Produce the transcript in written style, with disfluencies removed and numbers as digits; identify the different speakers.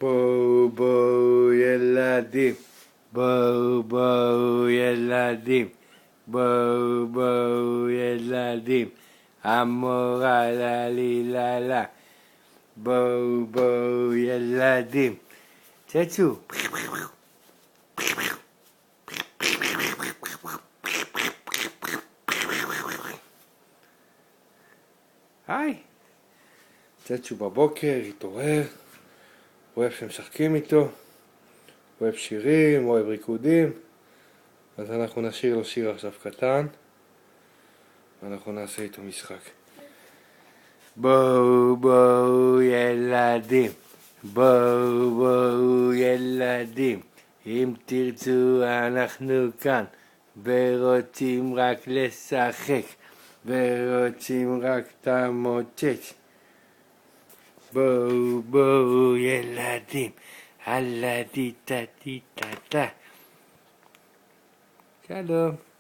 Speaker 1: בואו ילדים, בואו ילדים, בואו ילדים, המורה ללילה, בואו ילדים, צצו. היי, צצו בבוקר, התעורר, אוהב שמשחקים איתו, אוהב שירים, אוהב ריקודים, אז אנחנו נשאיר לו שיר עכשיו קטן, ואנחנו נעשה איתו משחק. בואו ילדים, בואו ילדים, אם תרצו אנחנו כאן, ורוצים רק לשחק, ורוצים רק תמוצץ. בואו ילדים, הלדי טה טה טה. שלום.